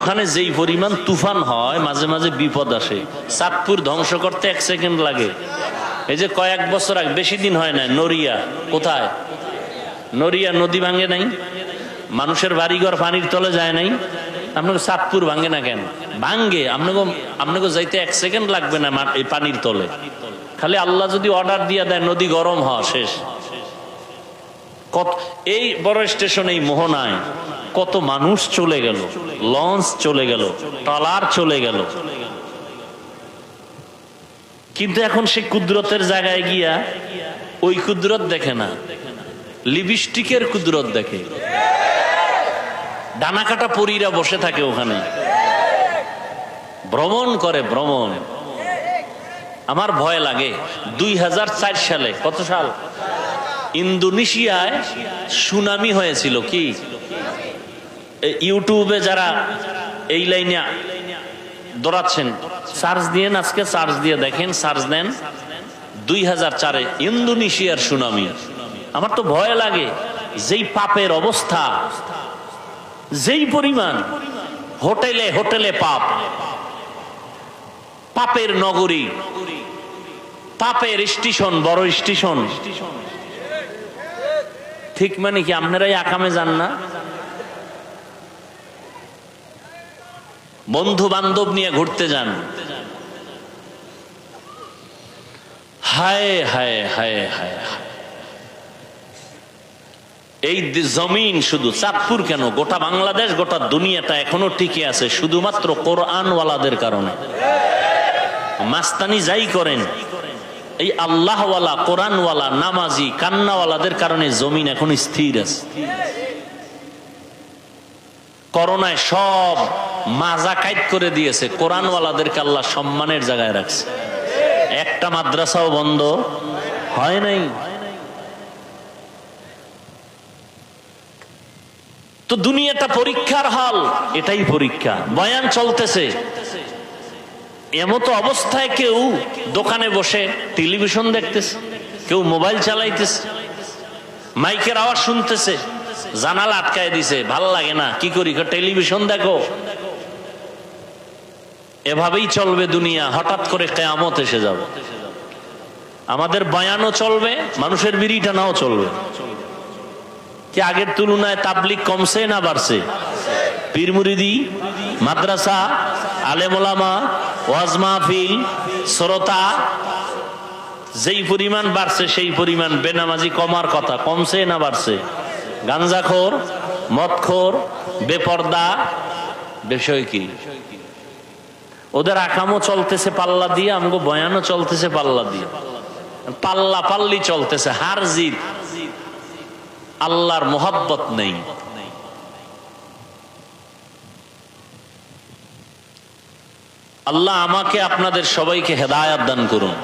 ওখানে যেই পরিমাণ তুফান হয় মাঝে মাঝে বিপদ আসে। চাঁদপুর ধ্বংস করতে 1 সেকেন্ড লাগে। এই যে কয়েক বছর আগে, বেশি দিন হয় না, নড়িয়া, কোথায় নড়িয়া নদী ভাঙে নাই, মানুষের বাড়িঘর পানির তলে যায় নাই। আপনাকে চাঁদপুর ভাঙে না কেন? ভাঙ্গে, আপনাকে যাইতে 1 সেকেন্ড লাগবে না এই পানির তলে। খালি আল্লাহ যদি অর্ডার দিয়ে দেয় নদী গরম হওয়া শেষ। এই বড় স্টেশন, এই মোহনায় কত মানুষ চলে গেল, লঞ্চ চলে গেল, ট্রলার চলে গেল। কিন্তু এখন সে কুদরতের জায়গায় গিয়া ওই কুদরত দেখে না, লিপস্টিকের কুদরত দেখে। ডানা কাটা পরীরা বসে থাকে ওখানে, ভ্রমণ করে, ভ্রমণ। আমার ভয় লাগে। 2004 সালে, কত সাল, ইন্দোনেশিয়ায় সুনামি হয়েছিল। কি ইউটিউবে যারা এই লাইনে দৌড়াচ্ছেন, সার্চ দিয়েন, আজকে সার্চ দিয়ে দেখেন, সার্চ দেন 2004-এ ইন্দোনেশিয়ার সুনামি। আমার তো ভয় লাগে, যেই পাপের অবস্থা, যেই পরিমাণ, হোটেলে হোটেলে পাপ, পাপের নগরী, পাপের স্টেশন, বড় স্টেশন। ঠিক মানে কি আপনারাই আকামে যান না? বন্ধু বান্ধব নিয়ে ঘুরতে যান, হায় হায় হায় হায়। এই জমিন, শুধু চাঁদপুর কেন, গোটা বাংলাদেশ, গোটা দুনিয়াটা এখনো টিকে আছে শুধুমাত্র কোরআনওয়ালাদের কারণে। মাস্তানি যাই করেন, এই আল্লাহওয়ালা, কোরআনওয়ালা, নামাজি, কান্নাওয়ালাদের কারণে জমিন এখন স্থির আছে। করোনায় সব মাজা কাইট করে দিয়েছে, কোরআনওয়ালাদেরকে আল্লাহ সম্মানের জায়গায় রাখছে। একটা মাদ্রাসাও বন্ধ হয় নাই। তো দুনিয়াটা পরীক্ষার হল, এটাই পরীক্ষা। বয়ান চলতেছে, এমতো অবস্থায় কেউ দোকানে বসে টেলিভিশন দেখতেছে, কেউ মোবাইল চালাইতেছে, মাইকের আওয়াজ শুনতেছে, জানালা আটকায় দিছে, ভাল লাগে না, কি করি, টেলিভিশন দেখো। এভাবেই চলবে দুনিয়া। হঠাৎ করে কিয়ামত এসে যাবে। আমাদের বয়ানও চলবে, মানুষের বিড়ি টানাও চলবে। কি আগের তুলনায় তাবলিগ কমছে না বাড়ছে? পীর মুরিদি, মাদ্রাসা, আলেম ওলামা, ওয়াজ মাহফিল, শ্রোতা যেই পরিমাণ বাড়ছে সেই পরিমাণ বেনামাজি কমার কথা। কমছে না বাড়ছে? গাঞ্জাখোর, মদখোর, বেপর্দা, বিষয় কি? ওদের আকামও চলতেছে পাল্লা দিয়ে, আমগো বয়ানও চলতেছে পাল্লা দিয়ে। পাল্লা পাল্লি চলতেছে, হার জিত। আল্লাহর মোহাব্বত নেই। আল্লাহ আমাকে আপনাদের সবাইকে হেদায়েত দান করুন।